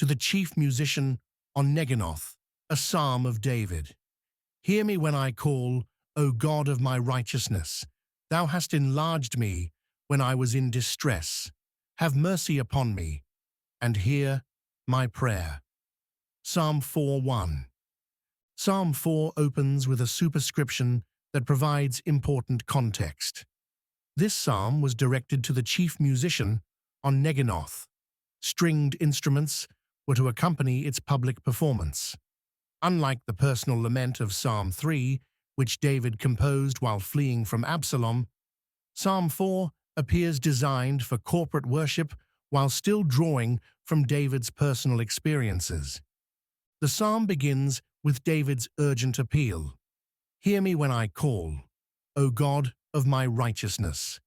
to the chief musician on Neginoth, a psalm of David. Hear me when I call, O God of my righteousness. Thou hast enlarged me when I was in distress. Have mercy upon me, and hear my prayer. Psalm 4:1. Psalm 4 opens with a superscription that provides important context. This psalm was directed to the chief musician on Neginoth. Stringed instruments were to accompany its public performance. Unlike the personal lament of Psalm 3, which David composed while fleeing from Absalom, Psalm 4 appears designed for corporate worship while still drawing from David's personal experiences. The psalm begins with David's urgent appeal. Hear me when I call, O God of my righteousness.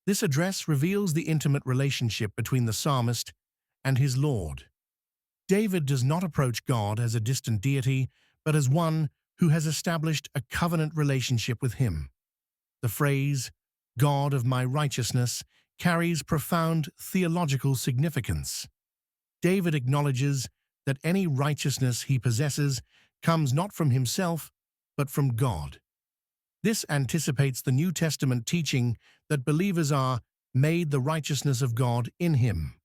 This address reveals the intimate relationship between the psalmist and his Lord. David does not approach God as a distant deity, but as one who has established a covenant relationship with him. The phrase, God of my righteousness, carries profound theological significance. David acknowledges that any righteousness he possesses comes not from himself, but from God. This anticipates the New Testament teaching that believers are made the righteousness of God in him.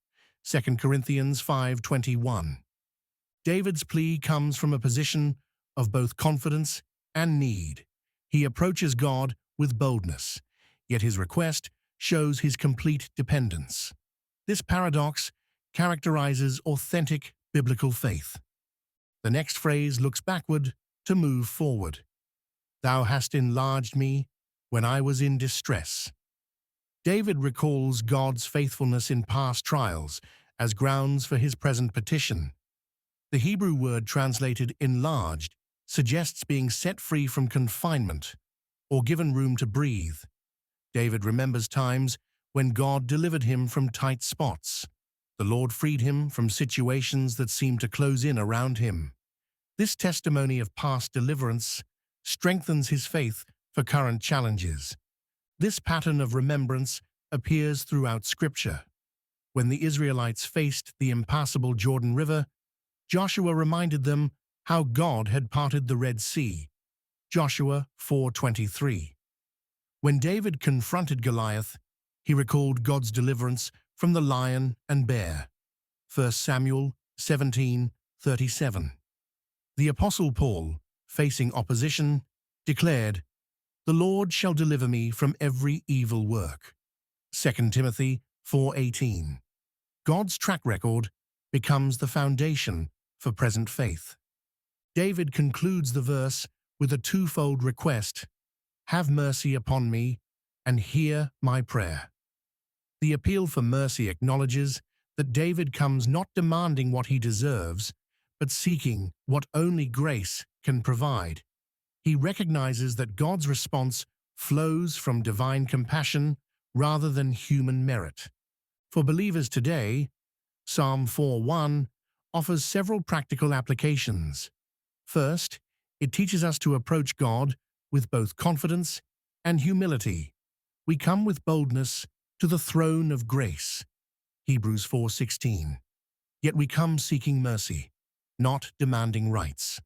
2 Corinthians 5:21. David's plea comes from a position of both confidence and need. He approaches God with boldness, yet his request shows his complete dependence. This paradox characterizes authentic biblical faith. The next phrase looks backward to move forward. Thou hast enlarged me when I was in distress. David recalls God's faithfulness in past trials as grounds for his present petition. The Hebrew word translated enlarged suggests being set free from confinement or given room to breathe. David remembers times when God delivered him from tight spots. The Lord freed him from situations that seemed to close in around him. This testimony of past deliverance strengthens his faith for current challenges. This pattern of remembrance appears throughout Scripture. When the Israelites faced the impassable Jordan River, Joshua reminded them how God had parted the Red Sea. Joshua 4:23. When David confronted Goliath, he recalled God's deliverance from the lion and bear. 1 Samuel 17:37. The Apostle Paul, facing opposition, declared, The Lord shall deliver me from every evil work. 2 Timothy 4:18. God's track record becomes the foundation for present faith. David concludes the verse with a twofold request, Have mercy upon me, and hear my prayer. The appeal for mercy acknowledges that David comes not demanding what he deserves, but seeking what only grace can provide. He recognizes that God's response flows from divine compassion rather than human merit. For believers today, Psalm 4:1 offers several practical applications. First, it teaches us to approach God with both confidence and humility. We come with boldness to the throne of grace. Hebrews 4:16. Yet we come seeking mercy, not demanding rights.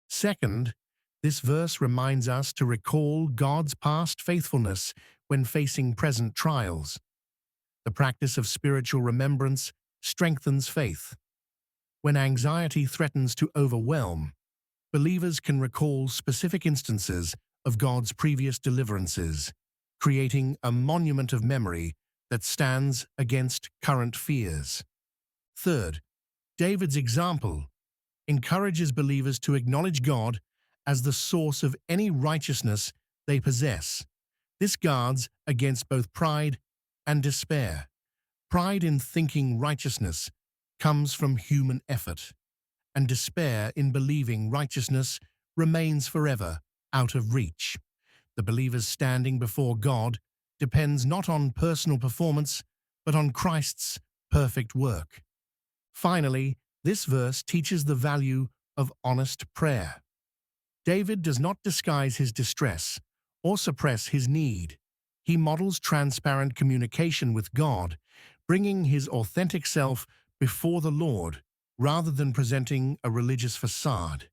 Second, this verse reminds us to recall God's past faithfulness when facing present trials. The practice of spiritual remembrance strengthens faith. When anxiety threatens to overwhelm, believers can recall specific instances of God's previous deliverances, creating a monument of memory that stands against current fears. Third, David's example encourages believers to acknowledge God as the source of any righteousness they possess. This guards against both pride and despair. Pride in thinking righteousness comes from human effort, and despair in believing righteousness remains forever out of reach. The believer's standing before God depends not on personal performance, but on Christ's perfect work. Finally, this verse teaches the value of honest prayer. David does not disguise his distress or suppress his need. He models transparent communication with God, bringing his authentic self before the Lord rather than presenting a religious facade.